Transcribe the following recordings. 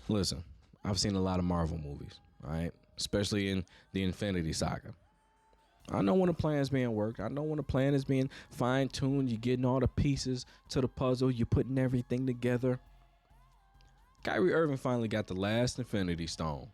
Listen, I've seen a lot of Marvel movies, all right? Especially in the Infinity Saga. I know when a plan is being worked. I know when a plan is being fine-tuned. You're getting all the pieces to the puzzle. You're putting everything together. Kyrie Irving finally got the last Infinity Stone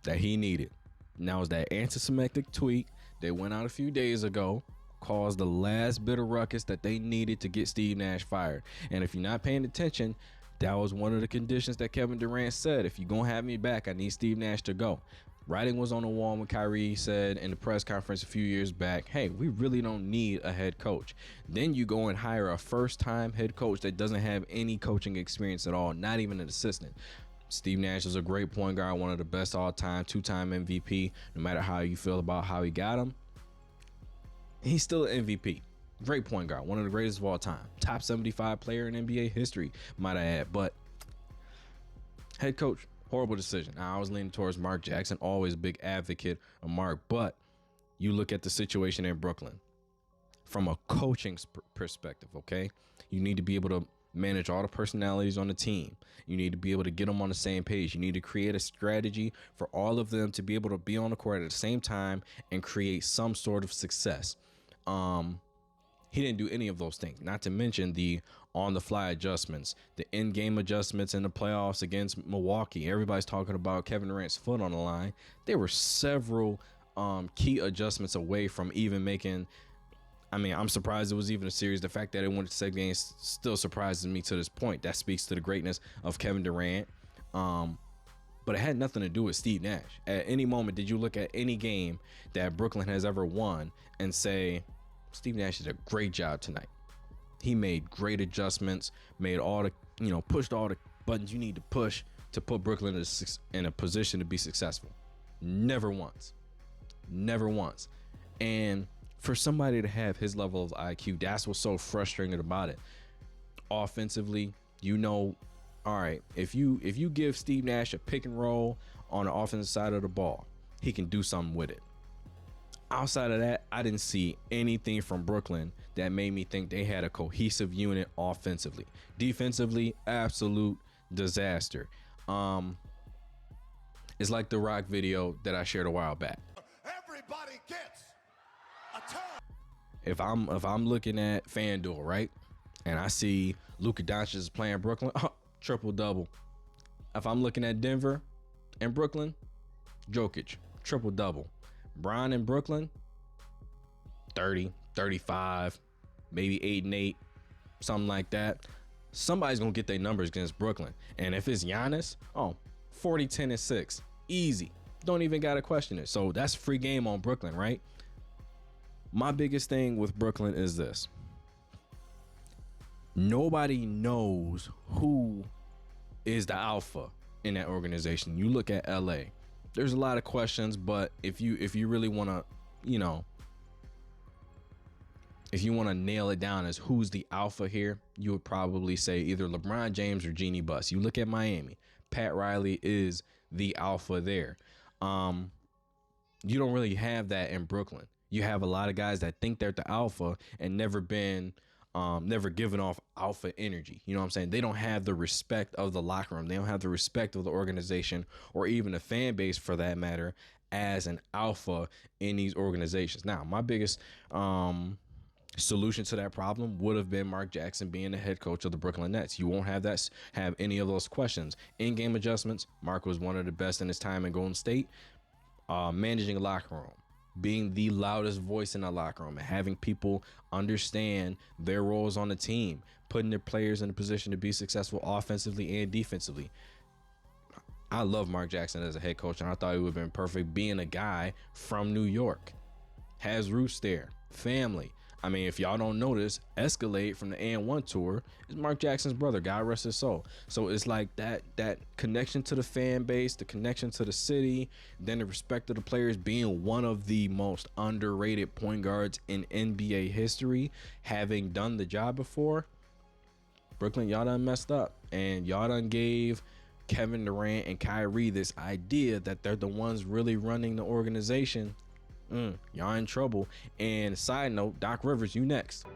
that he needed. Now is that anti-Semitic tweet that went out a few days ago caused the last bit of ruckus that they needed to get Steve Nash fired. And if you're not paying attention, that was one of the conditions that Kevin Durant said. If you're going to have me back, I need Steve Nash to go. Writing was on the wall when Kyrie said in the press conference a few years back, hey, we really don't need a head coach. Then you go and hire a first-time head coach that doesn't have any coaching experience at all, not even an assistant. Steve Nash is a great point guard, one of the best all-time, two-time MVP. No matter how you feel about how he got him, he's still an MVP. Great point guard, one of the greatest of all time. Top 75 player in NBA history, might I add. But head coach, horrible decision. Now, I was leaning towards Mark Jackson, always a big advocate of Mark. But you look at the situation in Brooklyn from a coaching perspective, okay? You need to be able to manage all the personalities on the team. You need to be able to get them on the same page. You need to create a strategy for all of them to be able to be on the court at the same time and create some sort of success. He didn't do any of those things, not to mention the on-the-fly adjustments, the in-game adjustments in the playoffs against Milwaukee. Everybody's talking about Kevin Durant's foot on the line. There were several key adjustments away from even making. I mean, I'm surprised it was even a series. The fact that it went to 6 games still surprises me to this point. That speaks to the greatness of Kevin Durant. But it had nothing to do with Steve Nash. At any moment, did you look at any game that Brooklyn has ever won and say, Steve Nash did a great job tonight? He made great adjustments, made all the, pushed all the buttons you need to push to put Brooklyn in a position to be successful. Never once. Never once. And for somebody to have his level of IQ, that's what's so frustrating about it. Offensively, all right, if you give Steve Nash a pick and roll on the offensive side of the ball, he can do something with it. Outside of that, I didn't see anything from Brooklyn that made me think they had a cohesive unit offensively. Defensively, absolute disaster. It's like the Rock video that I shared a while back. Everybody gets a turn. If I'm looking at FanDuel, right, and I see Luka Doncic is playing Brooklyn, triple double. If I'm looking at Denver and Brooklyn, Jokic, triple double. Bron in Brooklyn, 30, 35, maybe 8 and 8, something like that. Somebody's gonna get their numbers against Brooklyn. And if it's Giannis, 40, 10, and 6, easy. Don't even gotta question it. So that's free game on Brooklyn, right? My biggest thing with Brooklyn is this: nobody knows who is the alpha in that organization. You look at LA. There's a lot of questions, but if you really want to, if you want to nail it down as who's the alpha here, you would probably say either LeBron James or Jeannie Buss. You look at Miami, Pat Riley is the alpha there. You don't really have that in Brooklyn. You have a lot of guys that think they're the alpha and never given off alpha energy. You know what I'm saying? They don't have the respect of the locker room. They don't have the respect of the organization or even the fan base for that matter as an alpha in these organizations. Now, my biggest solution to that problem would have been Mark Jackson being the head coach of the Brooklyn Nets. You won't have any of those questions. In-game adjustments, Mark was one of the best in his time in Golden State. Managing a locker room, being the loudest voice in the locker room and having people understand their roles on the team, putting their players in a position to be successful offensively and defensively. I love Mark Jackson as a head coach, and I thought he would have been perfect being a guy from New York. Has roots there, family. I mean, if y'all don't notice, Escalade from the A&1 tour is Mark Jackson's brother, God rest his soul. So it's like that connection to the fan base, the connection to the city, then the respect of the players, being one of the most underrated point guards in NBA history, having done the job before. Brooklyn, y'all done messed up, and y'all done gave Kevin Durant and Kyrie this idea that they're the ones really running the organization. Y'all in trouble. And side note, Doc Rivers, you next.